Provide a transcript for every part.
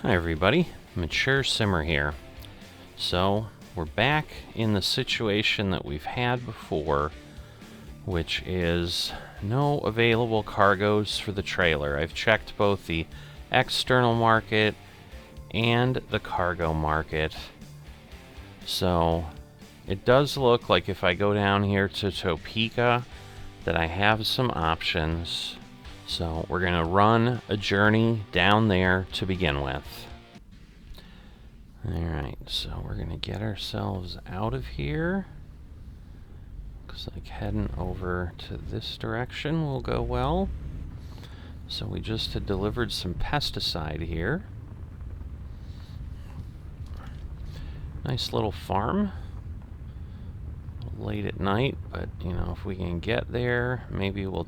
Hi everybody, Mature Simmer here. So, we're back in the situation that we've had before, which is no available cargoes for the trailer. I've checked both the external market and the cargo market. So, it does look like if I go down here to Topeka that I have some options. So we're going to run a journey down there to begin with. Alright, so we're going to get ourselves out of here. Looks like heading over to this direction will go well. So we just had delivered some pesticide here. Nice little farm. Late at night, but you know, if we can get there, maybe we'll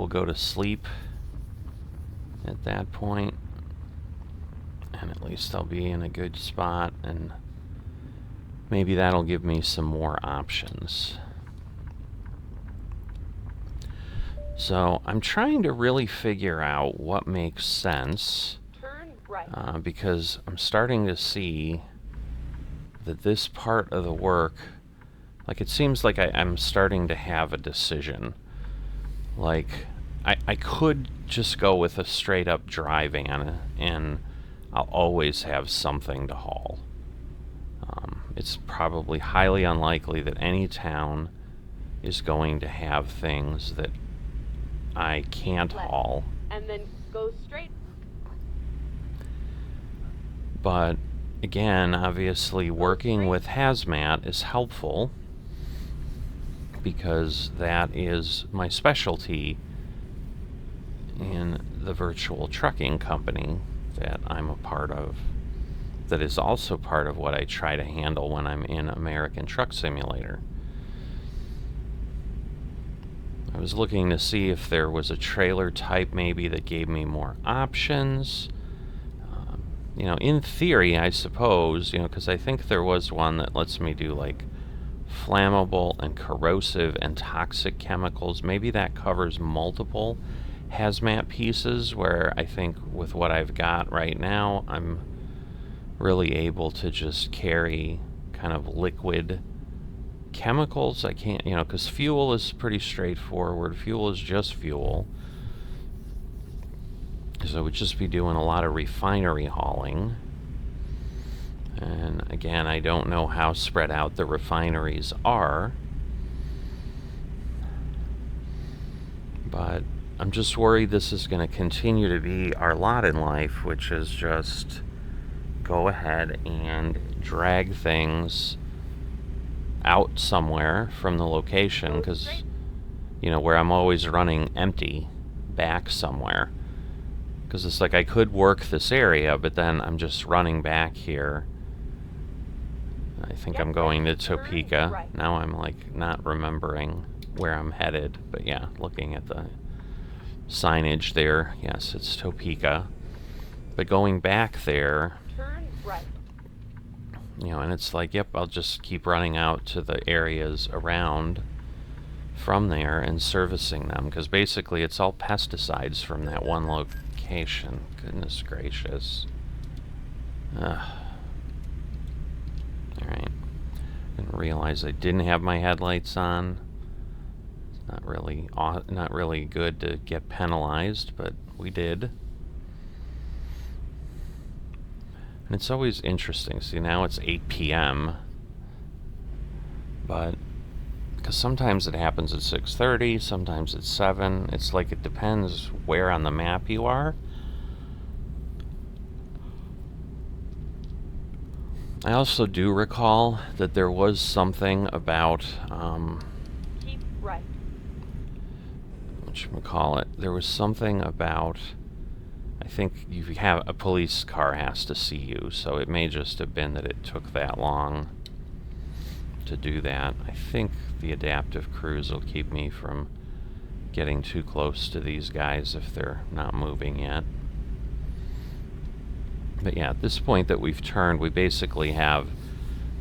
go to sleep at that point, and at least I'll be in a good spot, and maybe that'll give me some more options. So I'm trying to really figure out what makes sense, Turn right. because I'm starting to see that this part of the work, like it seems like I'm starting to have a decision. Like, I could just go with a straight up dry van and I'll always have something to haul. It's probably highly unlikely that any town is going to have things that I can't haul. And then go straight. But again, obviously working with hazmat is helpful, because that is my specialty in the virtual trucking company that I'm a part of. That is also part of what I try to handle when I'm in American Truck Simulator. I was looking to see if there was a trailer type maybe that gave me more options. You know, in theory, I suppose, you know, because I think there was one that lets me do like flammable and corrosive and toxic chemicals. Maybe that covers multiple hazmat pieces, where I think with what I've got right now, I'm really able to just carry kind of liquid chemicals. I can't, you know, because fuel is pretty straightforward. Fuel is just fuel. So I would just be doing a lot of refinery hauling. And again, I don't know how spread out the refineries are, but I'm just worried this is going to continue to be our lot in life, which is just go ahead and drag things out somewhere from the location, because, you know, where I'm always running empty back somewhere. Because it's like I could work this area, but then I'm just running back here. I think I'm going to Topeka. Now I'm like not remembering where I'm headed, but yeah, looking at the signage there, yes, it's Topeka. But going back there, Turn right. you know, and it's like, yep, I'll just keep running out to the areas around from there and servicing them, because basically it's all pesticides from that one location. Goodness gracious. Alright. Didn't realize I didn't have my headlights on. It's not really good to get penalized, but we did. And it's always interesting. See, now it's 8 p.m. But because sometimes it happens at 6:30, sometimes it's 7. It's like it depends where on the map you are. I also do recall that there was something about, Keep right. whatchamacallit, there was something about, I think you have a police car has to see you, so it may just have been that it took that long to do that. I think the adaptive cruise will keep me from getting too close to these guys if they're not moving yet. But yeah, at this point that we've turned, we basically have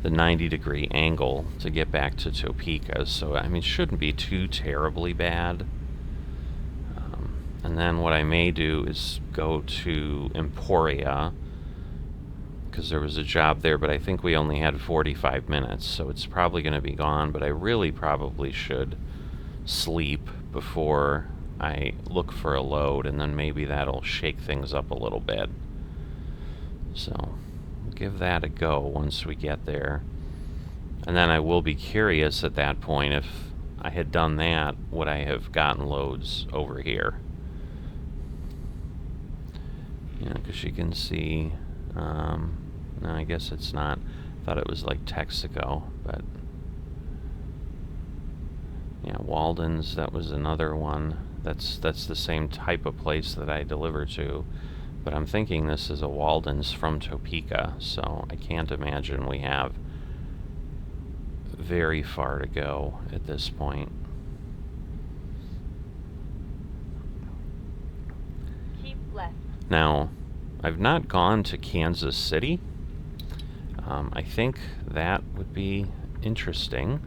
the 90-degree angle to get back to Topeka, so I mean, it shouldn't be too terribly bad. And then what I may do is go to Emporia, because there was a job there, but I think we only had 45 minutes, so it's probably going to be gone. But I really probably should sleep before I look for a load, and then maybe that'll shake things up a little bit. So give that a go once we get there. And then I will be curious at that point, if I had done that, would I have gotten loads over here? Because you can see, no, I guess it's not. I thought it was like Texaco, but yeah, Walden's, that was another one. That's the same type of place that I deliver to, but I'm thinking this is a Walden's from Topeka, so I can't imagine we have very far to go at this point. Keep left. Now, I've not gone to Kansas City. I think that would be interesting.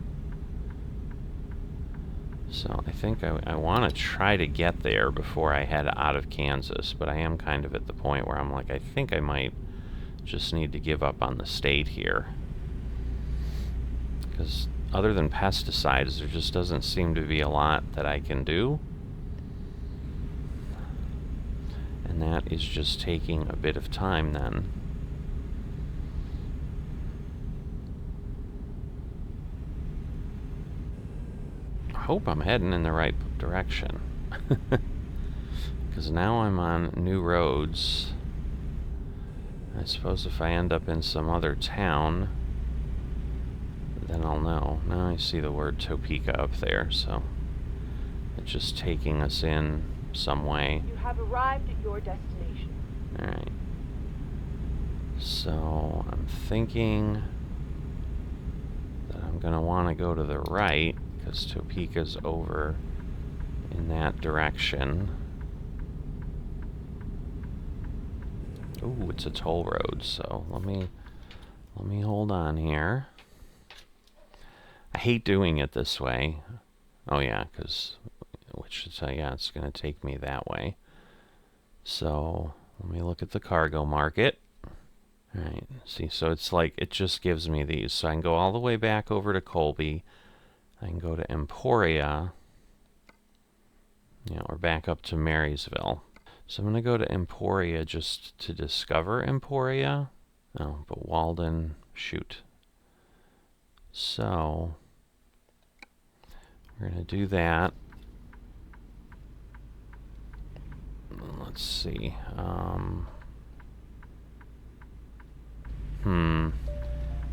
So I think I want to try to get there before I head out of Kansas, but I am kind of at the point where I'm like, I think I might just need to give up on the state here. Because other than pesticides, there just doesn't seem to be a lot that I can do. And that is just taking a bit of time then. I hope I'm heading in the right direction. Because now I'm on new roads. I suppose if I end up in some other town, then I'll know. Now I see the word Topeka up there, so it's just taking us in some way. You have arrived at your destination. Alright. So I'm thinking that I'm going to want to go to the right, because Topeka's over in that direction. Ooh, it's a toll road, so let me hold on here. I hate doing it this way. Oh yeah, because Wichita, yeah, it's going to take me that way. So let me look at the cargo market. Alright, see, so it's like, it just gives me these. So I can go all the way back over to Colby. I can go to Emporia, or back up to Marysville. So I'm going to go to Emporia just to discover Emporia. Oh, but Walden, shoot. So we're going to do that. Let's see.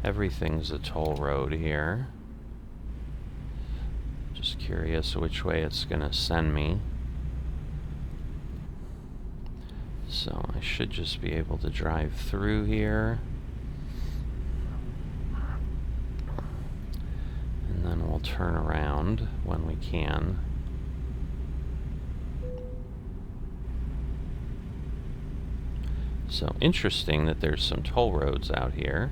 Everything's a toll road here. Just curious which way it's going to send me. So I should just be able to drive through here. And then we'll turn around when we can. So interesting that there's some toll roads out here.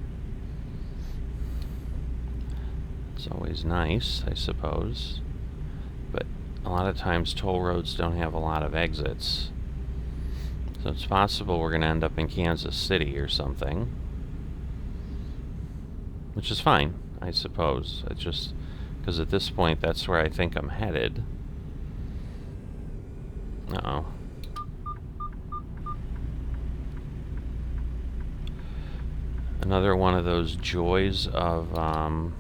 It's always nice, I suppose. But a lot of times toll roads don't have a lot of exits. So it's possible we're going to end up in Kansas City or something. Which is fine, I suppose. It's just because at this point that's where I think I'm headed. Uh-oh. Another one of those joys of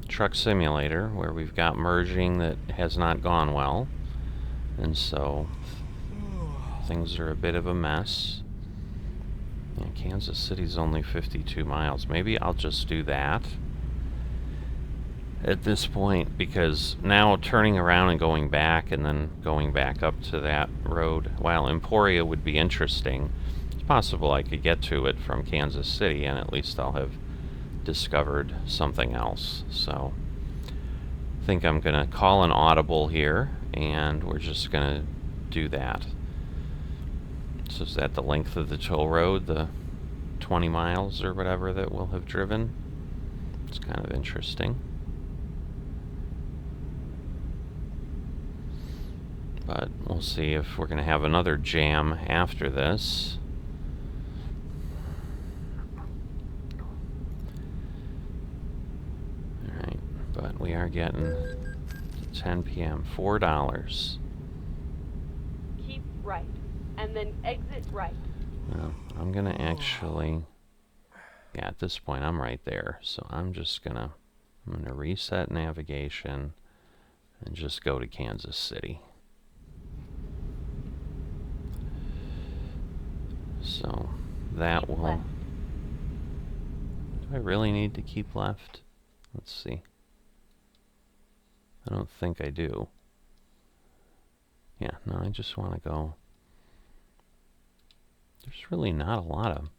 Truck Simulator, where we've got merging that has not gone well, and so things are a bit of a mess. Yeah, Kansas City's only 52 miles. Maybe I'll just do that at this point, because now turning around and going back and then going back up to that road, while Emporia would be interesting, it's possible I could get to it from Kansas City and at least I'll have discovered something else. So I think I'm going to call an audible here, and we're just going to do that. So is that the length of the toll road, the 20 miles or whatever that we'll have driven? It's kind of interesting. But we'll see if we're going to have another jam after this. Alright, but we are getting to 10 p.m. $4. Keep right, and then exit right. Well, I'm going to actually... Yeah, at this point I'm right there. So I'm going to reset navigation and just go to Kansas City. So that Keep will... left. Do I really need to keep left? Let's see. I don't think I do. Yeah, no, I just want to go... There's really not a lot of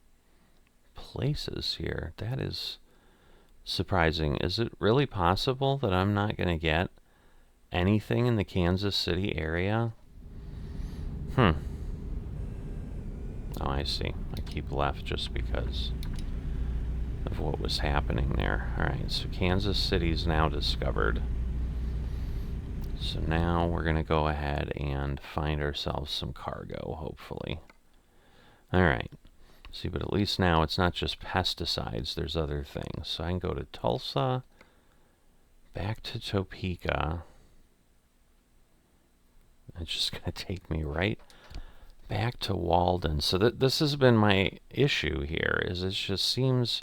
places here. That is surprising. Is it really possible that I'm not going to get anything in the Kansas City area? Oh, I see. I keep left just because of what was happening there. Alright, so Kansas City's now discovered. So now we're going to go ahead and find ourselves some cargo, hopefully. Alright. See, but at least now it's not just pesticides, there's other things. So I can go to Tulsa, back to Topeka. It's just going to take me right back to Walden. So this has been my issue here, is it just seems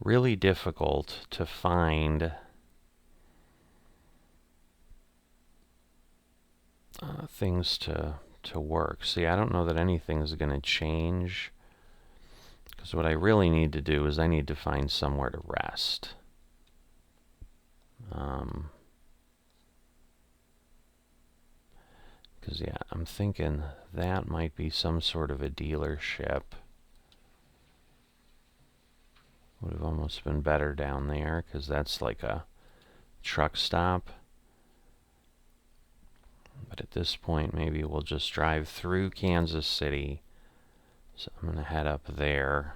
really difficult to find things to work. See, I don't know that anything's going to change, because what I really need to do is I need to find somewhere to rest. Because, yeah, I'm thinking that might be some sort of a dealership. Would have almost been better down there, because that's like a truck stop. But at this point, maybe we'll just drive through Kansas City. So I'm going to head up there.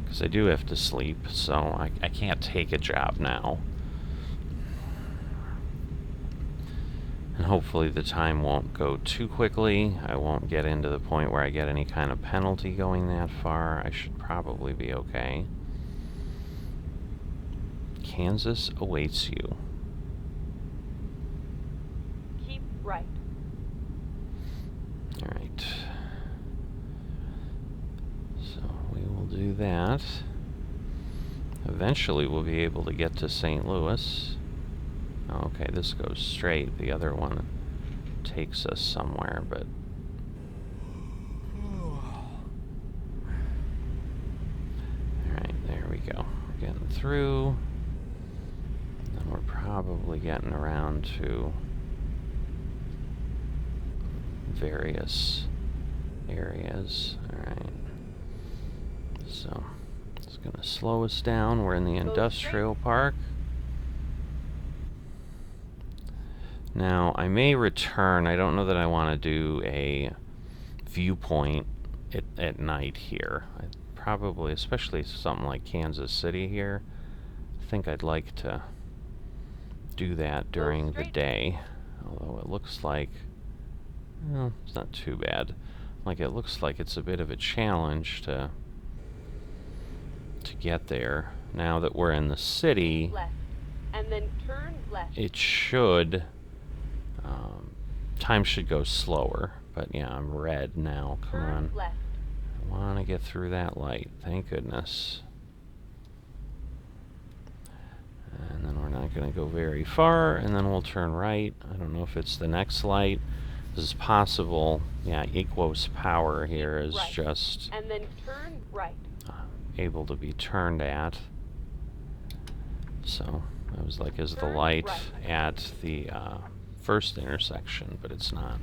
Because I do have to sleep, so I can't take a job now. And hopefully the time won't go too quickly. I won't get into the point where I get any kind of penalty going that far. I should probably be okay. Kansas awaits you. Keep right. Alright. So we will do that. Eventually we'll be able to get to St. Louis. Okay, this goes straight. The other one takes us somewhere, but... Alright, there we go. We're getting through. And we're probably getting around to various areas. Alright. So, it's going to slow us down. We're in the industrial park. Now, I may return. I don't know that I want to do a viewpoint at night here. I probably, especially something like Kansas City here, I think I'd like to do that during the day. Although it looks like, well, it's not too bad. Like, it looks like it's a bit of a challenge to get there. Now that we're in the city, Left, and then turn left. it should... time should go slower, but yeah, I'm red now. Come on. Left. I want to get through that light. Thank goodness. And then we're not going to go very far, and then we'll turn right. I don't know if it's the next light. This is possible. Yeah, Equos power here is right. just And then turn right. able to be turned at. So I was like, is the Turn light right. at the first intersection, but it's not.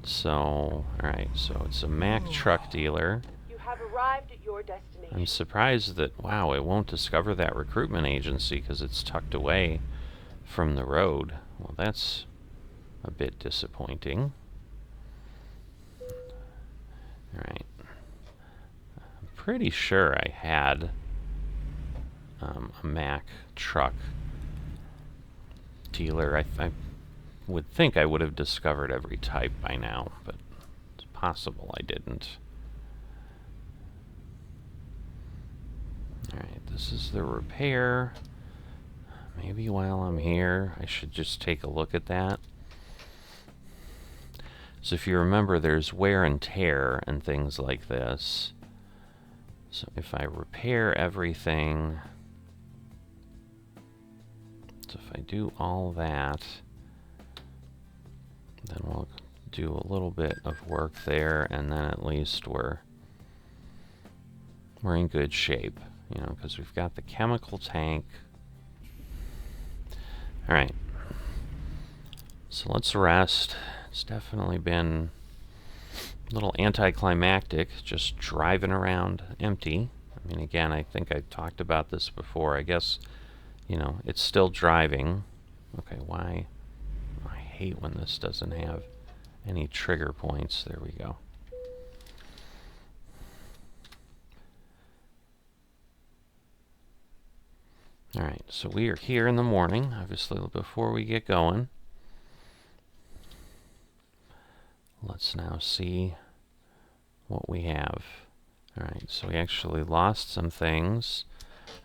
So, alright, so it's a Mack truck dealer. You have arrived at your destination. I'm surprised that, wow, it won't discover that recruitment agency because it's tucked away from the road. Well, that's a bit disappointing. Alright. I'm pretty sure I had a Mack truck dealer. I would think I would have discovered every type by now, but it's possible I didn't. Alright, this is the repair. Maybe while I'm here, I should just take a look at that. So if you remember, there's wear and tear and things like this. So if I repair everything, so if I do all that, then we'll do a little bit of work there, and then at least we're in good shape, you know, because we've got the chemical tank. All right, so let's rest. It's definitely been a little anticlimactic, just driving around empty. I mean, again, I think I talked about this before. I guess, you know, it's still driving. Okay, why? I hate when this doesn't have any trigger points. There we go. Alright, so we are here in the morning, obviously, before we get going. Let's now see what we have. Alright, so we actually lost some things.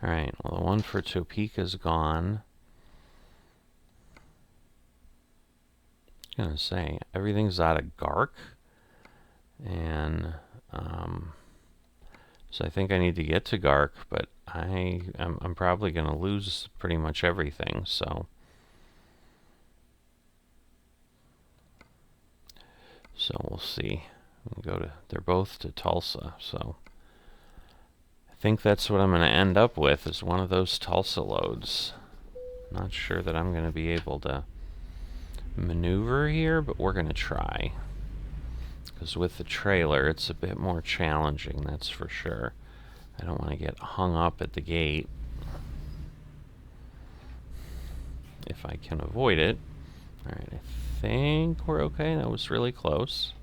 Alright, well, the one for Topeka is gone. I was gonna say, everything's out of Gark. And, so I think I need to get to Gark, but I'm probably going to lose pretty much everything, so we'll see. We'll they're both to Tulsa, so I think that's what I'm going to end up with, is one of those Tulsa loads. Not sure that I'm going to be able to maneuver here, but we're going to try. Because with the trailer, it's a bit more challenging, that's for sure. I don't want to get hung up at the gate if I can avoid it. Alright, I think we're okay. That was really close.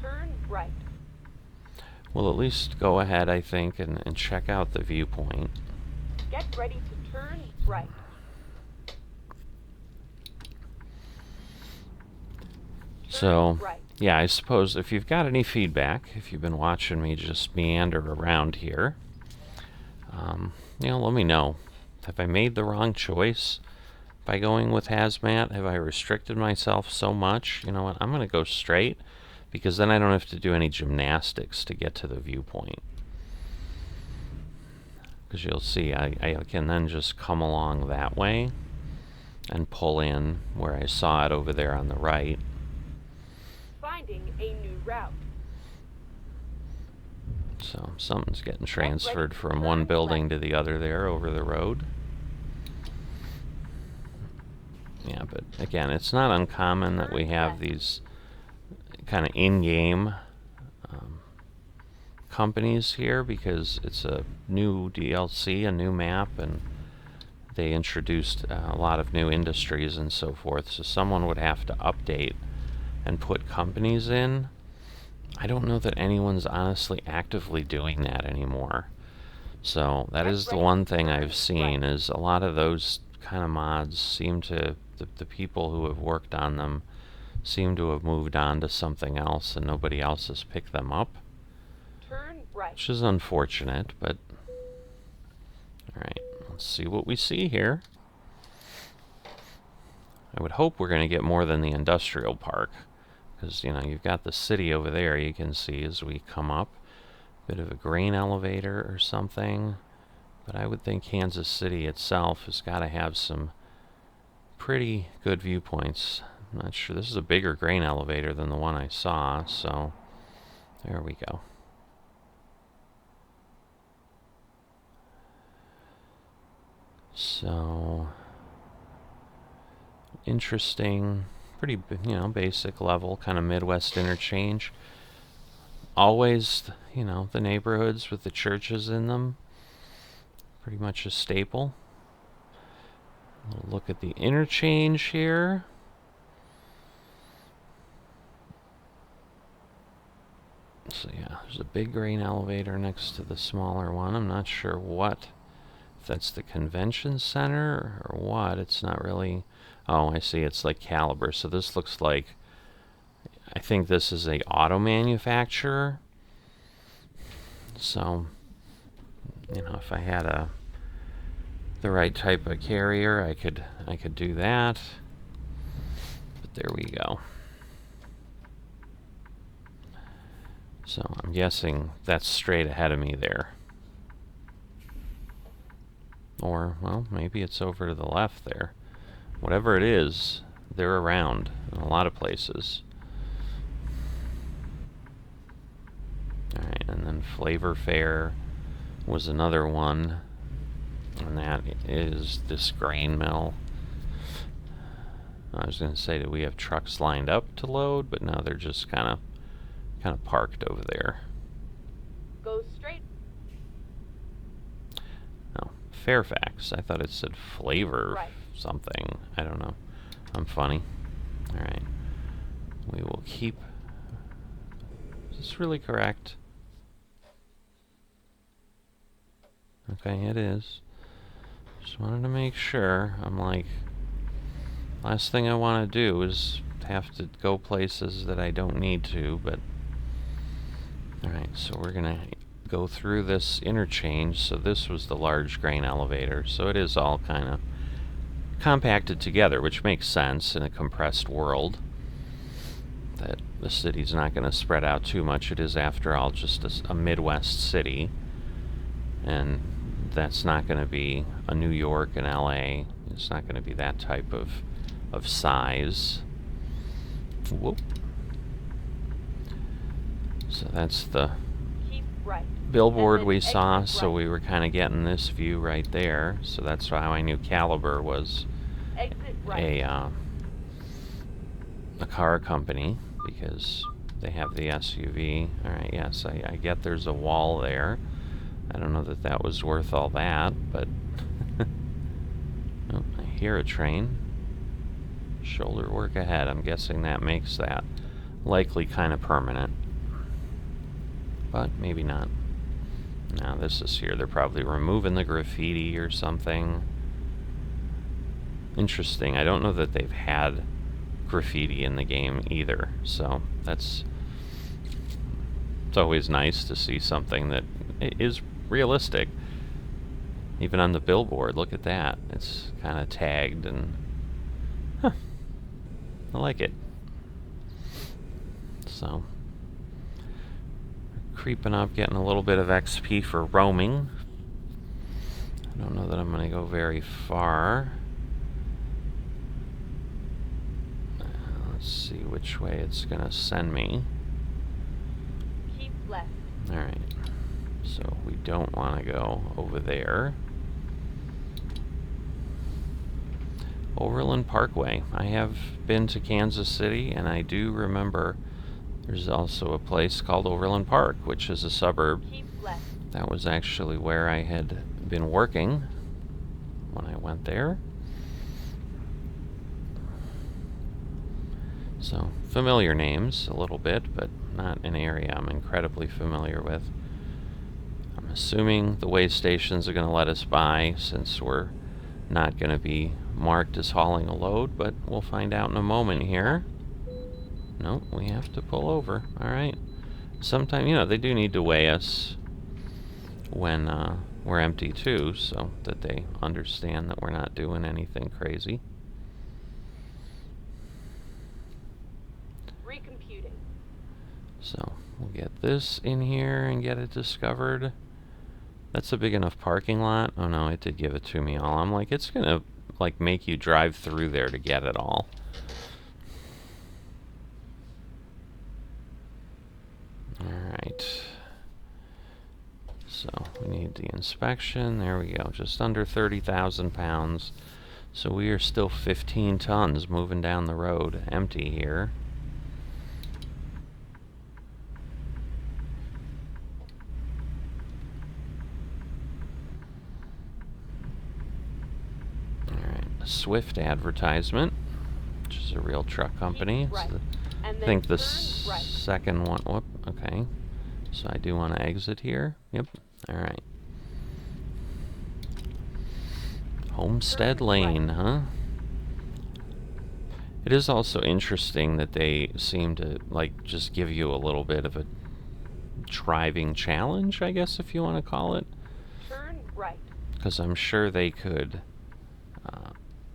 Turn right. We'll at least go ahead, I think, and check out the viewpoint. Get ready to turn right. So, yeah, I suppose if you've got any feedback, if you've been watching me just meander around here, you know, let me know. Have I made the wrong choice by going with hazmat? Have I restricted myself so much? You know what, I'm going to go straight, because then I don't have to do any gymnastics to get to the viewpoint. Because you'll see, I can then just come along that way and pull in where I saw it over there on the right. Finding a new route. So something's getting transferred from one building to the other there over the road. Yeah, but again, it's not uncommon that we have these kind of in-game companies here, because it's a new DLC, a new map, and they introduced a lot of new industries and so forth. So someone would have to update and put companies in. I don't know that anyone's honestly actively doing that anymore. So that is the one thing I've seen, is a lot of those kind of mods seem to, the people who have worked on them seem to have moved on to something else, and nobody else has picked them up. Turn right. Which is unfortunate, but alright, let's see what we see here. I would hope we're going to get more than the industrial park, because, you know, you've got the city over there you can see as we come up. Bit of a grain elevator or something, but I would think Kansas City itself has got to have some pretty good viewpoints. I'm not sure. This is a bigger grain elevator than the one I saw, so there we go. So interesting, pretty, you know, basic level, kind of Midwest interchange. Always, you know, the neighborhoods with the churches in them, pretty much a staple. We'll look at the interchange here. So yeah, there's a big grain elevator next to the smaller one. I'm not sure what, if that's the convention center or what. It's not really. Oh, I see. It's like Caliber. So this looks like, I think this is a auto manufacturer. So, if I had the right type of carrier, I could do that. But there we go. So I'm guessing that's straight ahead of me there. Or, well, maybe it's over to the left there. Whatever it is, they're around in a lot of places. Alright, and then Flavor Fair was another one. And that is this grain mill. I was going to say, do we have trucks lined up to load? But no, they're just kind of parked over there. Go straight. Oh, Fairfax. I thought it said Flavor Right. something. I don't know. I'm funny. Alright. We will keep... Is this really correct? Okay, it is. Just wanted to make sure. I'm like... Last thing I want to do is have to go places that I don't need to, but... Alright, so we're going to go through this interchange. So this was the large grain elevator. So it is all kind of compacted together, which makes sense in a compressed world. That the city's not going to spread out too much. It is, after all, just a Midwest city. And that's not going to be a New York and LA. It's not going to be that type of size. Whoop. So that's the Keep right. billboard we exit saw, so right. we were kind of getting this view right there. So that's how I knew Caliber was Exit right. a car company, because they have the SUV. Alright, yes, I get there's a wall there. I don't know that that was worth all that, but... Oh, I hear a train. Shoulder work ahead. I'm guessing that makes that likely kind of permanent. But maybe not. Now this is here. They're probably removing the graffiti or something. Interesting. I don't know that they've had graffiti in the game either. So it's always nice to see something that is realistic. Even on the billboard, look at that. It's kind of tagged and... Huh. I like it. So... creeping up, getting a little bit of XP for roaming. I don't know that I'm going to go very far. Let's see which way it's going to send me. Keep left. Alright. So we don't want to go over there. Overland Parkway. I have been to Kansas City, and I do remember there's also a place called Overland Park, which is a suburb. Keep left. That was actually where I had been working when I went there. So, familiar names a little bit, but not an area I'm incredibly familiar with. I'm assuming the way stations are going to let us by, since we're not going to be marked as hauling a load, but we'll find out in a moment here. Nope, we have to pull over. Alright. Sometimes, they do need to weigh us when we're empty too, so that they understand that we're not doing anything crazy. Recomputing. So, we'll get this in here and get it discovered. That's a big enough parking lot. Oh no, it did give it to me all. I'm like, it's gonna make you drive through there to get it all. Alright. So, we need the inspection. There we go. Just under 30,000 pounds. So we are still 15 tons moving down the road, empty here. Alright, Swift advertisement, which is a real truck company. Right. I And then think the turn right. second one. Whoop, okay. So I do want to exit here. Yep. All right. Homestead Lane, huh? It is also interesting that they seem to, like, just give you a little bit of a driving challenge, I guess, if you want to call it. Turn right. Because I'm sure they could,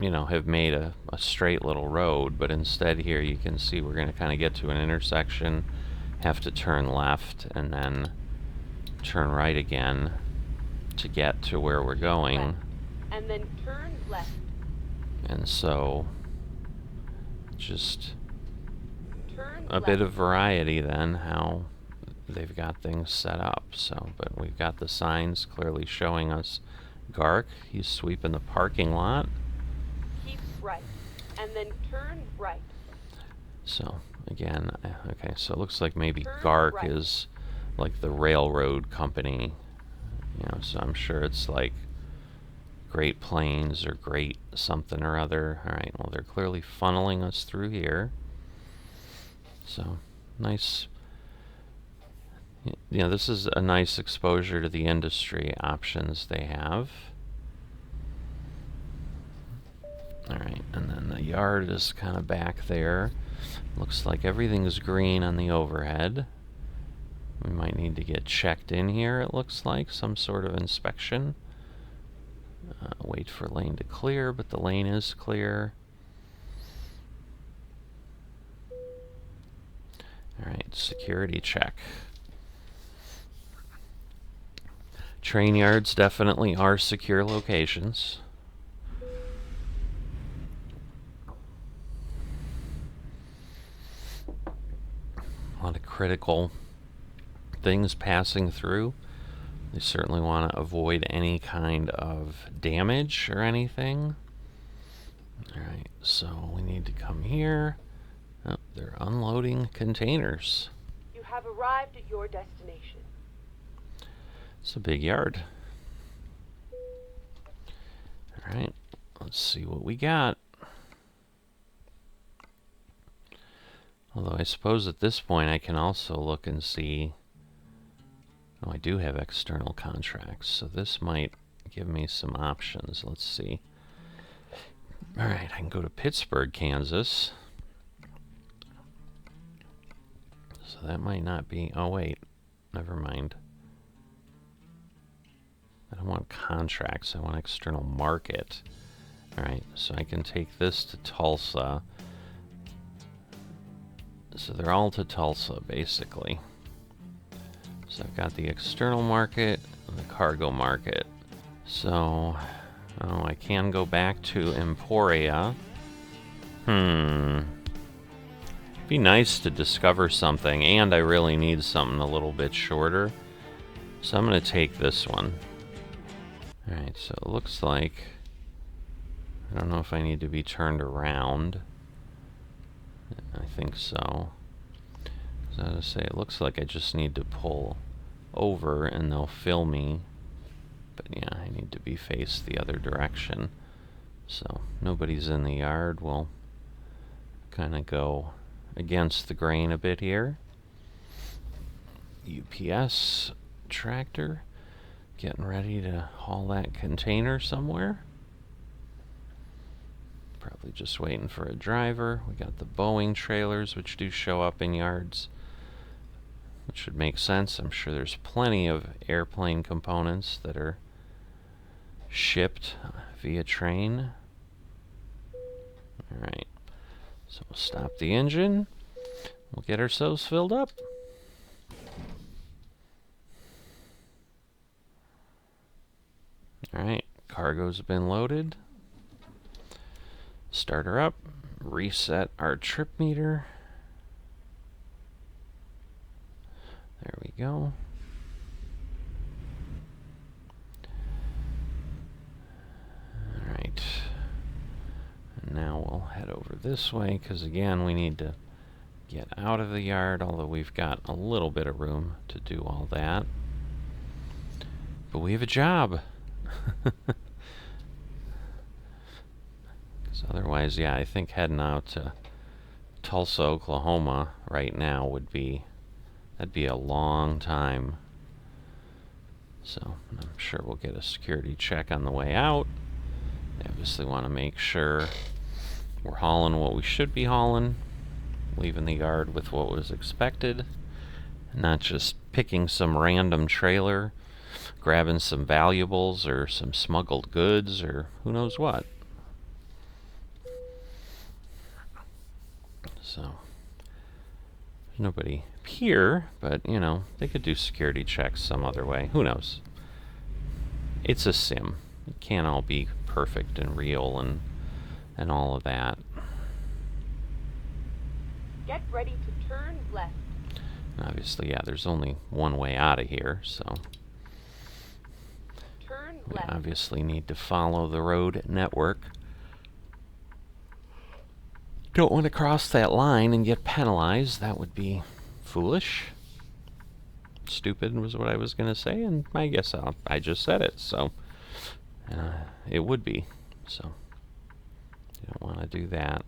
you know, have made a straight little road, but instead here you can see we're going to kind of get to an intersection, have to turn left, and then turn right again to get to where we're going. Left. And then turn left. And so, just Turn a left. bit of variety then, how they've got things set up. So, but we've got the signs clearly showing us Gark. He's sweeping the parking lot. Keep right. And then turn right. So, again, okay, so it looks like maybe Turn Gark right. is like the railroad company. You know, so I'm sure it's like Great Plains or Great something or other. Alright, well, they're clearly funneling us through here. So, nice. You know, this is a nice exposure to the industry options they have. Alright, and then the yard is kind of back there. Looks like everything's green on the overhead. We might need to get checked in here, it looks like. Some sort of inspection. Wait for lane to clear, but the lane is clear. Alright, security check. Train yards definitely are secure locations. A lot of critical things passing through. They certainly want to avoid any kind of damage or anything. Alright, so we need to come here. Oh, they're unloading containers. You have arrived at your destination. It's a big yard. Alright, let's see what we got. Although I suppose at this point I can also look and see. Oh, I do have external contracts, so this might give me some options. Let's see. Alright, I can go to Pittsburgh, Kansas. So that might not be... Oh, wait. Never mind. I don't want contracts. I want external market. Alright, so I can take this to Tulsa. So they're all to Tulsa, basically. So I've got the external market and the cargo market. So, oh, I can go back to Emporia. Be nice to discover something, and I really need something a little bit shorter. So I'm going to take this one. Alright, so it looks like... I don't know if I need to be turned around. I think so. So as I say, it looks like I just need to pull over and they'll fill me. But yeah, I need to be faced the other direction. So nobody's in the yard. We'll kind of go against the grain a bit here. UPS tractor getting ready to haul that container somewhere. Probably just waiting for a driver. We got the Boeing trailers, which do show up in yards, which should make sense. I'm sure there's plenty of airplane components that are shipped via train. Alright, so we'll stop the engine. We'll get ourselves filled up. Alright, cargo's been loaded. Start her up, reset our trip meter. There we go. Alright. And now we'll head over this way, because again, we need to get out of the yard, although we've got a little bit of room to do all that. But we have a job. Otherwise, yeah, I think heading out to Tulsa, Oklahoma right now would be That'd be a long time. So I'm sure we'll get a security check on the way out. They obviously want to make sure we're hauling what we should be hauling, leaving the yard with what was expected, not just picking some random trailer, grabbing some valuables or some smuggled goods or who knows what. So there's nobody here, but you know, they could do security checks some other way. Who knows? It's a sim. It can't all be perfect and real and all of that. Get ready to turn left. And obviously, yeah, there's only one way out of here, so Turn we left. obviously need to follow the road network. Don't want to cross that line and get penalized. That would be foolish. Stupid was what I was going to say, and I guess I just said it, so it would be. So you don't want to do that.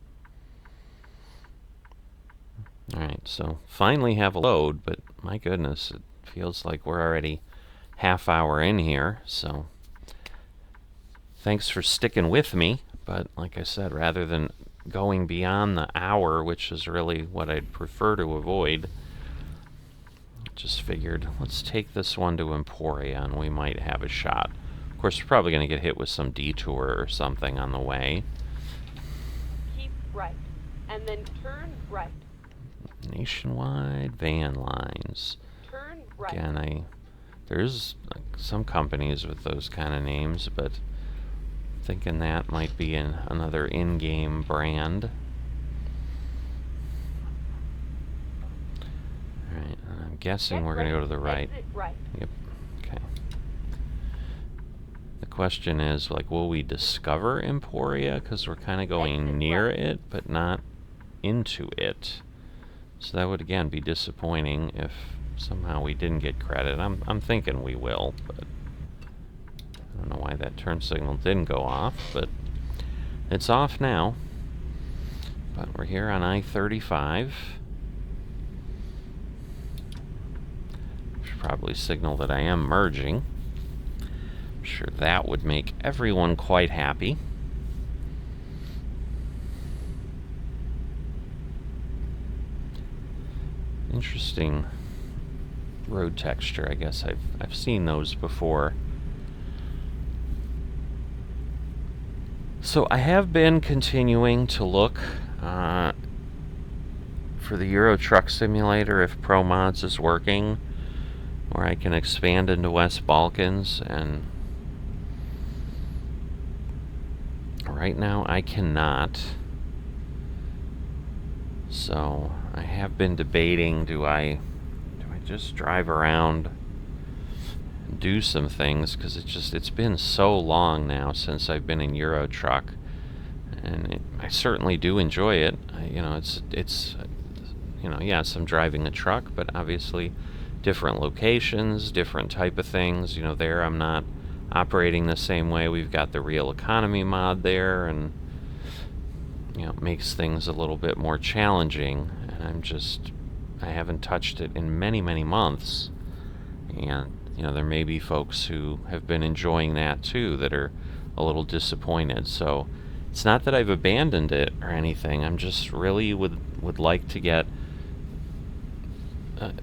Alright, so finally have a load, but my goodness, it feels like we're already half hour in here, so thanks for sticking with me. But like I said, rather than going beyond the hour, which is really what I'd prefer to avoid, just figured let's take this one to Emporia and we might have a shot. Of course, we're probably going to get hit with some detour or something on the way. Keep right, and then turn right. Nationwide van lines. Turn right. Again, there's some companies with those kind of names, but thinking that might be another in-game brand. Alright, I'm guessing we're going to go to the right. Exit right. Yep, okay. The question is, like, will we discover Emporia? Because we're kind of going Exit near right. it, but not into it. So that would, again, be disappointing if somehow we didn't get credit. I'm thinking we will, but I don't know why that turn signal didn't go off, but it's off now. But we're here on I-35. Should probably signal that I am merging. I'm sure that would make everyone quite happy. Interesting road texture. I guess I've seen those before. So I have been continuing to look for the Euro Truck Simulator if Pro Mods is working, or I can expand into West Balkans, and right now I cannot. So I have been debating, do I just drive around and do some things, because it's been so long now since I've been in Euro Truck, and I certainly do enjoy it. It's yes, I'm driving a truck, but obviously different locations, different type of things. There I'm not operating the same way. We've got the real economy mod there, and it makes things a little bit more challenging, and I haven't touched it in many, many months. And, there may be folks who have been enjoying that too that are a little disappointed. So it's not that I've abandoned it or anything. I'm just really would like to get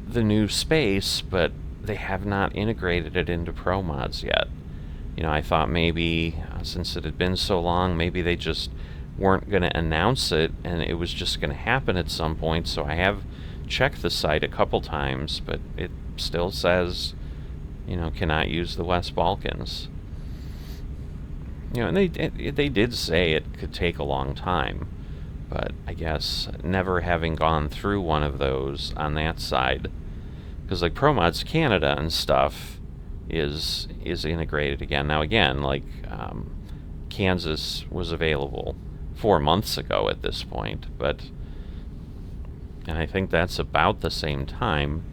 the new space, but they have not integrated it into Pro Mods yet. I thought maybe, since it had been so long, maybe they just weren't going to announce it and it was just going to happen at some point. So I have checked the site a couple times, but it still says, cannot use the West Balkans. And they did say it could take a long time, but I guess never having gone through one of those on that side, because like Pro Mods Canada and stuff is integrated again. Now again, like Kansas was available 4 months ago at this point, and I think that's about the same time.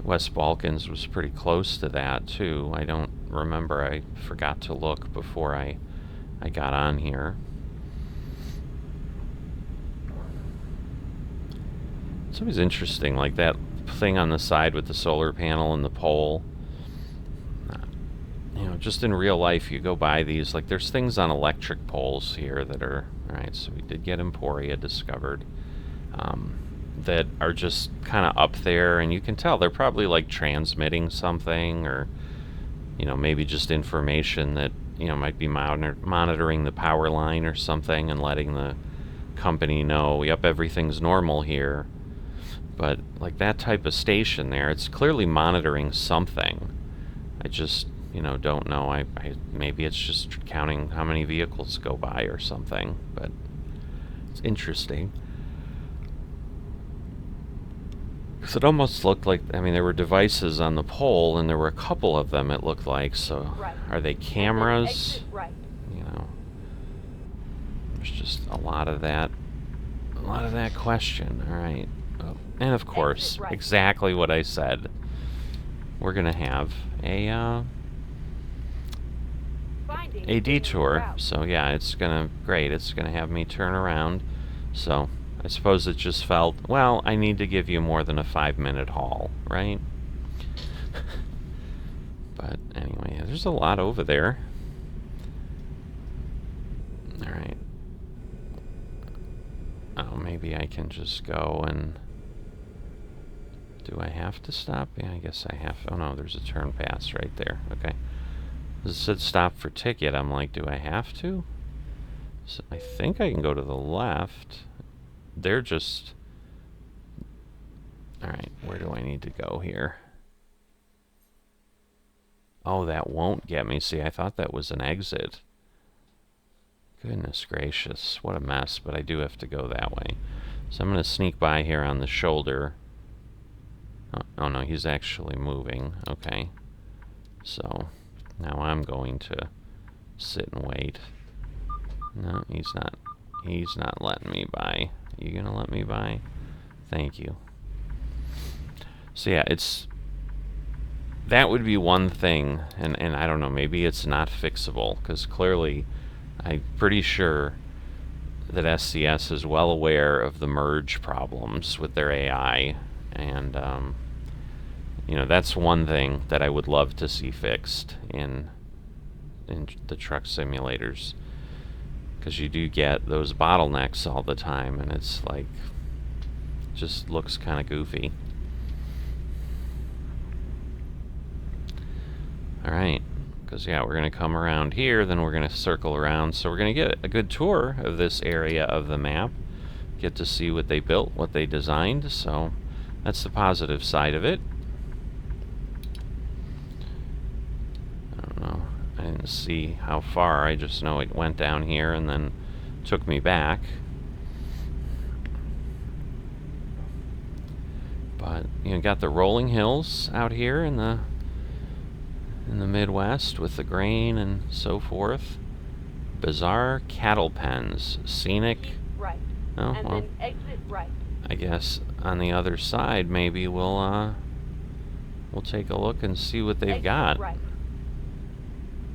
West Balkans was pretty close to that too. I don't remember. I forgot to look before I got on here. It's always interesting, like that thing on the side with the solar panel and the pole. You know, just in real life, you go by these, like there's things on electric poles here that are, alright, so we did get Emporia discovered, that are just kind of up there, and you can tell they're probably like transmitting something, or, you know, maybe just information that, you know, might be monitoring the power line or something and letting the company know, yep, everything's normal here. But like that type of station there, it's clearly monitoring something. I just, you know, don't know. I maybe it's just counting how many vehicles go by or something, but it's interesting. Because it almost looked like, I mean, there were devices on the pole, and there were a couple of them, it looked like. So Right. are they cameras? Exit right. You know, there's just a lot of that question. All right. Oh, and of course, right. exactly what I said. We're gonna have a detour. Route. So yeah, it's gonna have me turn around. So I suppose it just felt, well, I need to give you more than a 5-minute haul, right? But anyway, there's a lot over there. All right. Oh, maybe I can just go and... Do I have to stop? Yeah, I guess I have. Oh no, there's a turn pass right there. Okay. It said stop for ticket. I'm like, do I have to? So I think I can go to the left. They're just... Alright, where do I need to go here? Oh, that won't get me. See, I thought that was an exit. Goodness gracious, what a mess, but I do have to go that way. So I'm going to sneak by here on the shoulder. Oh no, he's actually moving. Okay. So now I'm going to sit and wait. No, he's not. He's not letting me by. You gonna let me by? Thank you. So yeah, it's... That would be one thing, and I don't know, maybe it's not fixable, because clearly I'm pretty sure that SCS is well aware of the merge problems with their AI, and you know, that's one thing that I would love to see fixed in the truck simulators, because you do get those bottlenecks all the time, and it's like, just looks kind of goofy. Alright, because yeah, we're going to come around here, then we're going to circle around, so we're going to get a good tour of this area of the map, get to see what they built, what they designed, so that's the positive side of it. I don't know, I didn't see how far, I just know it went down here and then took me back. But, you know, got the rolling hills out here in the Midwest with the grain and so forth. Bizarre cattle pens, scenic. Keep right. Oh, and well, then exit right. I guess on the other side maybe we'll take a look and see what they've Exit got. Right.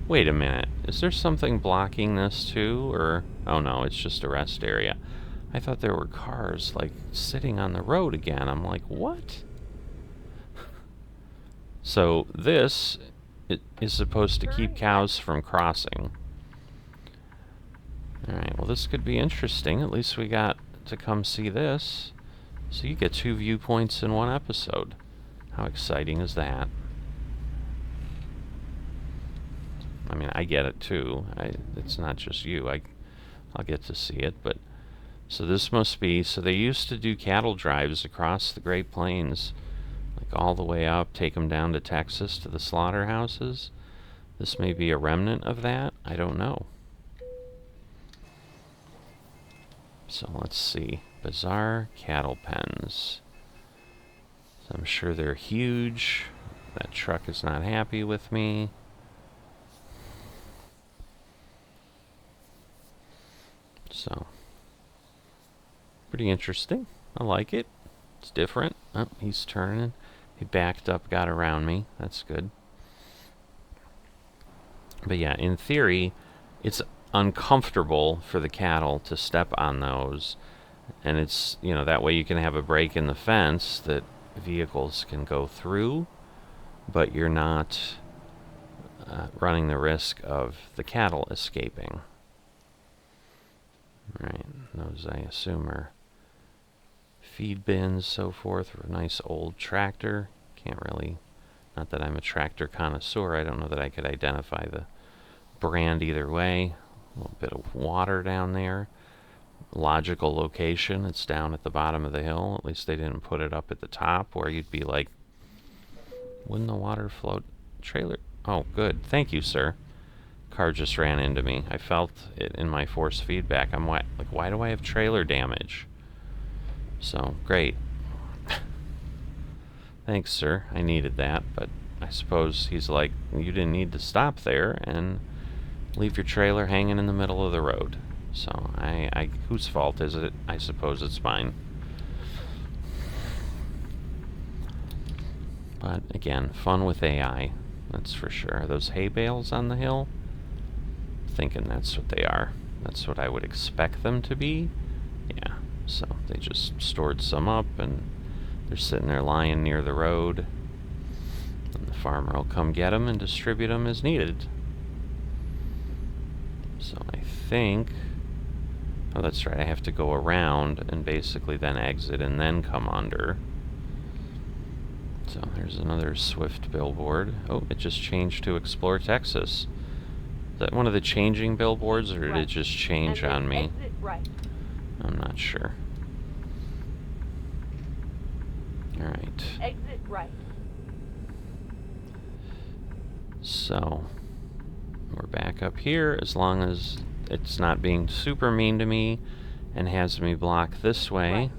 Wait a minute, is there something blocking this too, or oh no, it's just a rest area. I thought there were cars like sitting on the road again. I'm like, what? So this is supposed to keep cows from crossing. Alright, well this could be interesting. At least we got to come see this. So you get 2 viewpoints in one episode. How exciting is that? I mean, I get it too. It's not just you. I'll get to see it, but... So this must be... So they used to do cattle drives across the Great Plains. Like all the way up, take them down to Texas to the slaughterhouses. This may be a remnant of that. I don't know. So let's see. Bizarre cattle pens. So I'm sure they're huge. That truck is not happy with me. So, pretty interesting. I like it. It's different. Oh, he's turning. He backed up, got around me. That's good. But yeah, in theory, it's uncomfortable for the cattle to step on those. And it's, you know, that way you can have a break in the fence that vehicles can go through, but you're not running the risk of the cattle escaping. Right, those I assume are feed bins, so forth, or a nice old tractor. Can't really, not that I'm a tractor connoisseur, I don't know that I could identify the brand either way. A little bit of water down there. Logical location, it's down at the bottom of the hill. At least they didn't put it up at the top where you'd be like, wouldn't the water float? Trailer? Oh, good. Thank you, sir. Car just ran into me. I felt it in my force feedback. I'm like, why do I have trailer damage? So, great. Thanks, sir. I needed that, but I suppose he's like, you didn't need to stop there and leave your trailer hanging in the middle of the road. So, whose fault is it? I suppose it's mine. But again, fun with AI, that's for sure. Are those hay bales on the hill? Thinking that's what they are. That's what I would expect them to be. Yeah, so they just stored some up and they're sitting there lying near the road. And the farmer will come get them and distribute them as needed. So I think... Oh, that's right, I have to go around and basically then exit and then come under. So there's another Swift billboard. Oh, it just changed to Explore Texas. Is that one of the changing billboards, or did it just change on me? Exit right. I'm not sure. Alright. Exit right. So, we're back up here, as long as it's not being super mean to me and has me block this way. Right.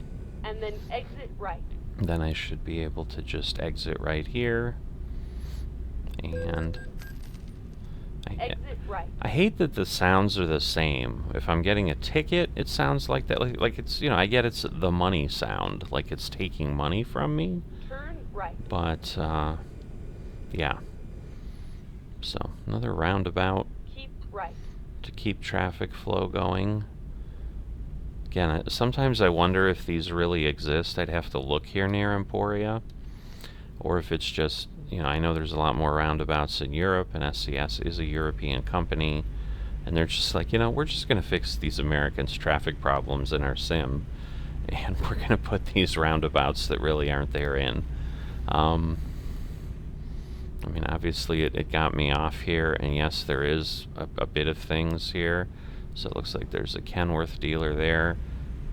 And then exit right. Then I should be able to just exit right here. And Exit right. I hate that the sounds are the same. If I'm getting a ticket, it sounds like that. Like it's, you know, I get it's the money sound, like it's taking money from me. Turn right. But, yeah. So, another roundabout. Keep right. To keep traffic flow going. Again, sometimes I wonder if these really exist. I'd have to look here near Emporia. Or if it's just, you know, I know there's a lot more roundabouts in Europe, and SCS is a European company. And they're just like, you know, we're just going to fix these Americans' traffic problems in our sim. And we're going to put these roundabouts that really aren't there in. I mean, obviously it got me off here, and yes, there is a bit of things here. So it looks like there's a Kenworth dealer there.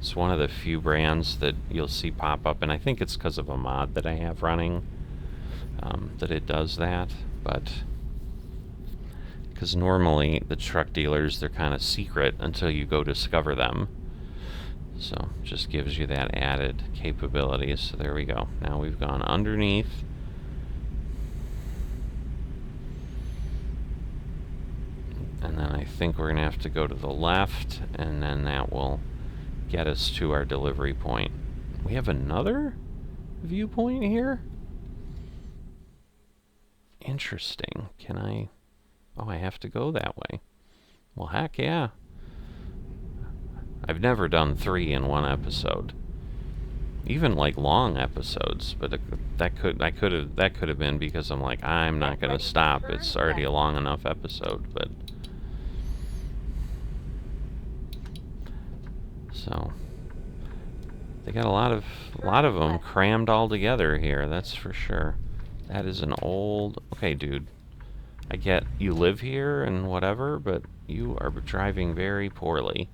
It's one of the few brands that you'll see pop up, and I think it's because of a mod that I have running that it does that. But because normally the truck dealers, they're kind of secret until you go discover them. So just gives you that added capability. So there we go. Now we've gone underneath. And then I think we're going to have to go to the left, and then that will get us to our delivery point. We have another viewpoint here? Interesting. Can I... Oh, I have to go that way. Well, heck yeah. I've never done 3 in one episode. Even like long episodes, but that could have been because I'm like, I'm not going to stop. It's already a long enough episode, but... So they got a lot of them crammed all together here, that's for sure. That is an old... Okay, dude. I get you live here and whatever, but you are driving very poorly.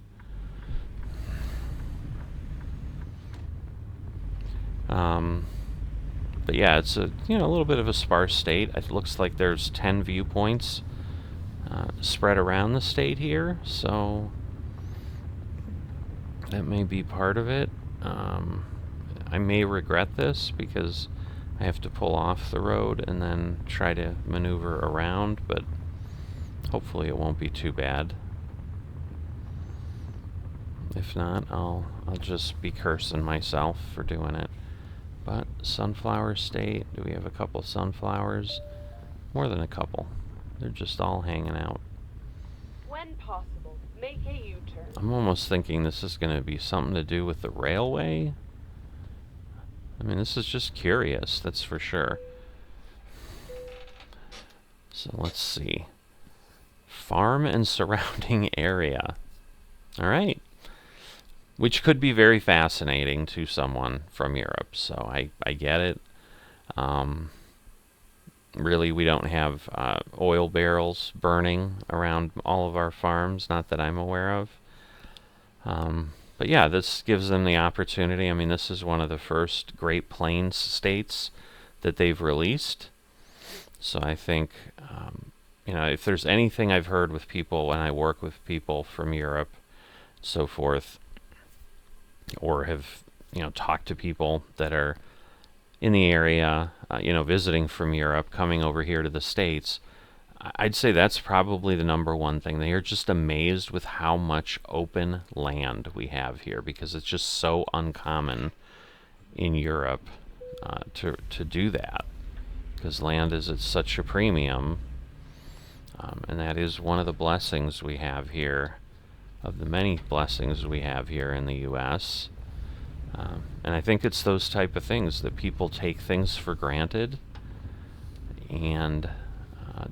But yeah, it's a, you know, a little bit of a sparse state. It looks like there's 10 viewpoints spread around the state here, so that may be part of it. I may regret this because I have to pull off the road and then try to maneuver around, but hopefully it won't be too bad. If not, I'll just be cursing myself for doing it. But Sunflower State, do we have a couple sunflowers? More than a couple. They're just all hanging out. When possible, make a U-turn. I'm almost thinking this is going to be something to do with the railway. I mean, this is just curious, that's for sure. So let's see. Farm and surrounding area. All right. Which could be very fascinating to someone from Europe. So I get it. Really, we don't have oil barrels burning around all of our farms, not that I'm aware of. But yeah, this gives them the opportunity. I mean, this is one of the first Great Plains states that they've released. So I think, you know, if there's anything I've heard with people when I work with people from Europe, so forth, or have, you know, talked to people that are in the area, you know, visiting from Europe, coming over here to the States, I'd say that's probably the number one thing. They are just amazed with how much open land we have here, because it's just so uncommon in Europe to do that, because land is at such a premium, and that is one of the blessings we have here, of the many blessings we have here in the U.S. And I think it's those type of things that people take things for granted and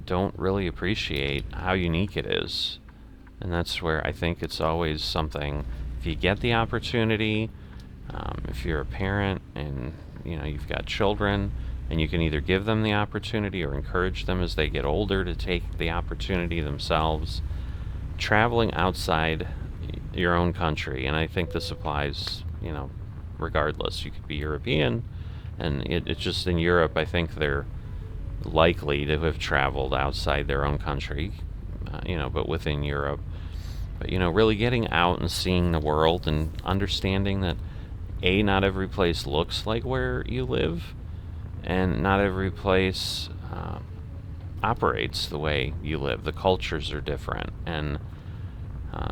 don't really appreciate how unique it is. And that's where I think it's always something, if you get the opportunity, if you're a parent and you know you've got children, and you can either give them the opportunity or encourage them as they get older to take the opportunity themselves, traveling outside your own country. And I think this applies, you know, regardless. You could be European, and it's just in Europe, I think they're likely to have traveled outside their own country, you know, but within Europe. But, you know, really getting out and seeing the world and understanding that, A, not every place looks like where you live, and not every place operates the way you live. The cultures are different, and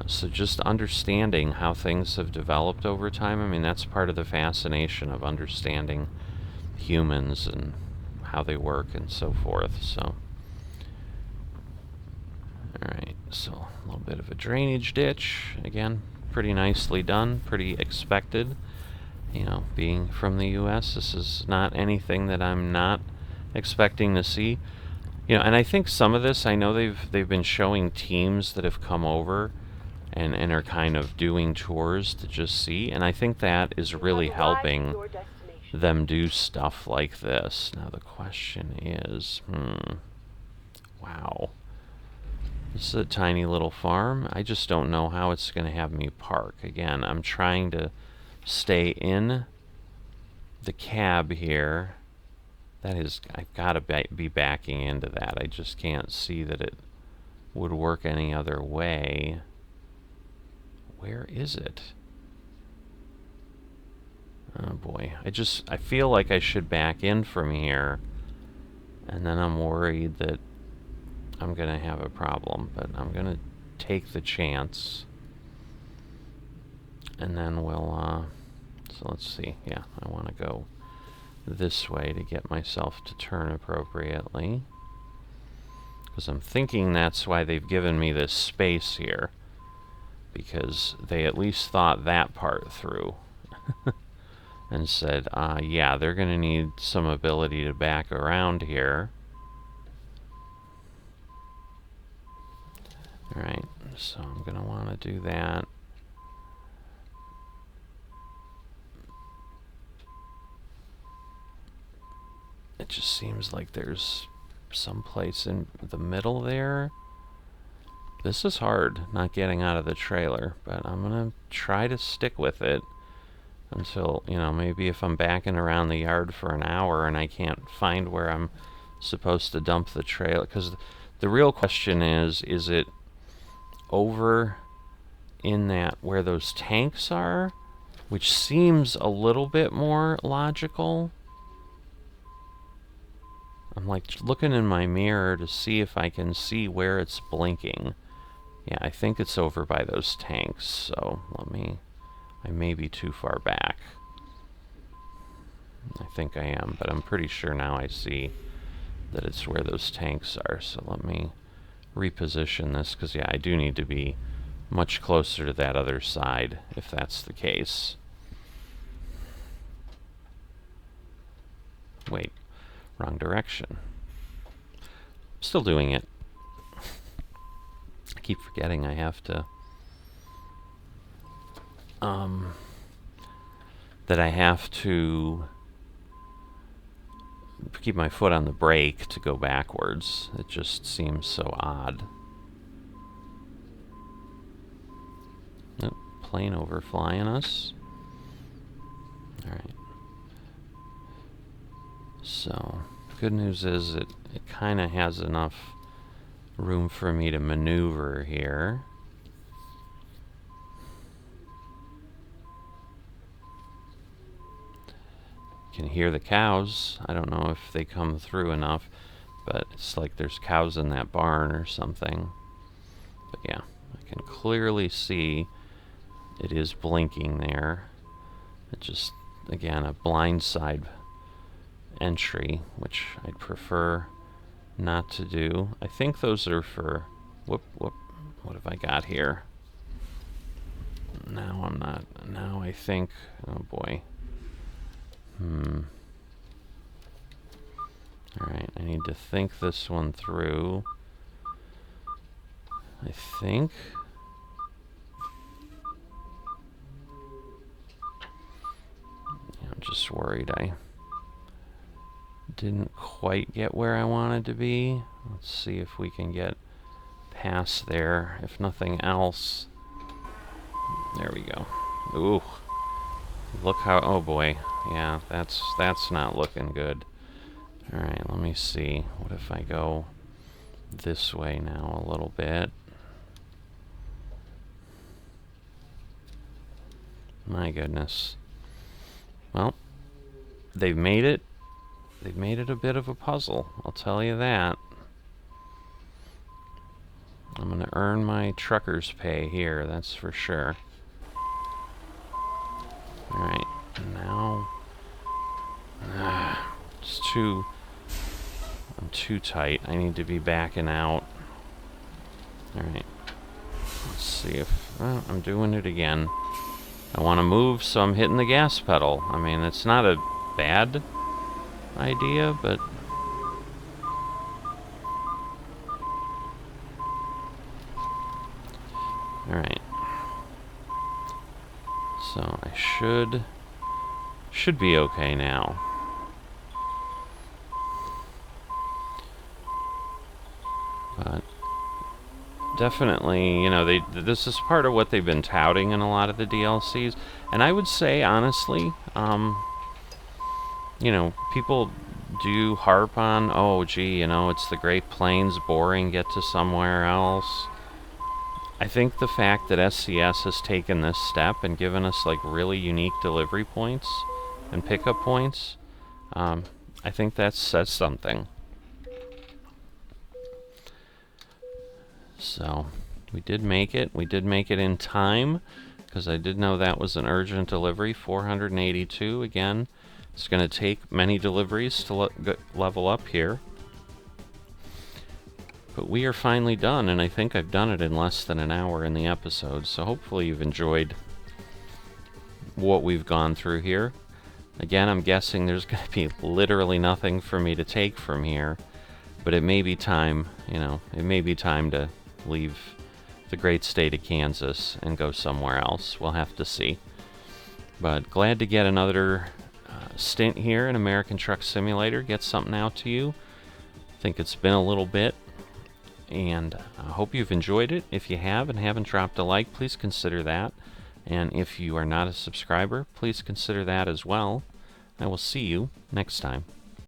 so just understanding how things have developed over time, I mean, that's part of the fascination of understanding humans and how they work and so forth. So, alright, so a little bit of a drainage ditch. Again, pretty nicely done, pretty expected. You know, being from the U.S., this is not anything that I'm not expecting to see. You know, and I think some of this, I know they've been showing teams that have come over and are kind of doing tours to just see, and I think that is really helping them do stuff like this. Now the question is, wow, this is a tiny little farm. I just don't know how it's going to have me park. Again, I'm trying to stay in the cab here. That is, I've got to be backing into that. I just can't see that it would work any other way. Where is it? Oh boy, I feel like I should back in from here, and then I'm worried that I'm gonna have a problem, but I'm gonna take the chance, and then we'll, so let's see, yeah, I want to go this way to get myself to turn appropriately, because I'm thinking that's why they've given me this space here, because they at least thought that part through and said, yeah, they're going to need some ability to back around here. Alright, so I'm going to want to do that. It just seems like there's some place in the middle there. This is hard, not getting out of the trailer, but I'm going to try to stick with it until, you know, maybe if I'm backing around the yard for an hour and I can't find where I'm supposed to dump the trailer. Because the real question is it over in that where those tanks are, which seems a little bit more logical. I'm like looking in my mirror to see if I can see where it's blinking. Yeah, I think it's over by those tanks, so I may be too far back. I think I am, but I'm pretty sure now I see that it's where those tanks are, so let me reposition this, because yeah, I do need to be much closer to that other side, if that's the case. Wait, wrong direction. Still doing it. I keep forgetting I have to... that I have to keep my foot on the brake to go backwards. It just seems so odd. Oh, plane overflying us. Alright. So, good news is it kind of has enough room for me to maneuver here. Can hear the cows. I don't know if they come through enough, but it's like there's cows in that barn or something. But yeah, I can clearly see it is blinking there. It just, again, a blindside entry, which I'd prefer not to do. I think those are for... Whoop. What have I got here? Now I'm not... Now I think... Oh boy. Alright, I need to think this one through. I think... I'm just worried I didn't quite get where I wanted to be. Let's see if we can get past there. If nothing else... There we go. Ooh. Look how... Oh boy. Yeah, that's not looking good. Alright, let me see. What if I go this way now a little bit? My goodness. Well, they've made it. They've made it a bit of a puzzle, I'll tell you that. I'm gonna earn my trucker's pay here, that's for sure. Alright, now... it's too... I'm too tight. I need to be backing out. Alright. Let's see if... Well, I'm doing it again. I want to move, so I'm hitting the gas pedal. I mean, it's not a bad idea, but... Alright. So, I should be okay now. But definitely, you know, this is part of what they've been touting in a lot of the DLCs. And I would say, honestly, you know, people do harp on, oh, gee, you know, it's the Great Plains, boring, get to somewhere else. I think the fact that SCS has taken this step and given us, like, really unique delivery points and pickup points, I think that says something. So, we did make it. We did make it in time, because I did know that was an urgent delivery. 482, again. It's going to take many deliveries to level up here. But we are finally done, and I think I've done it in less than an hour in the episode, so hopefully you've enjoyed what we've gone through here. Again, I'm guessing there's going to be literally nothing for me to take from here, but it may be time, you know, it may be time to leave the great state of Kansas and go somewhere else. We'll have to see. But glad to get another stint here in American Truck Simulator, get something out to you. I think it's been a little bit, and I hope you've enjoyed it. If you have and haven't dropped a like, please consider that. And if you are not a subscriber, please consider that as well. I will see you next time.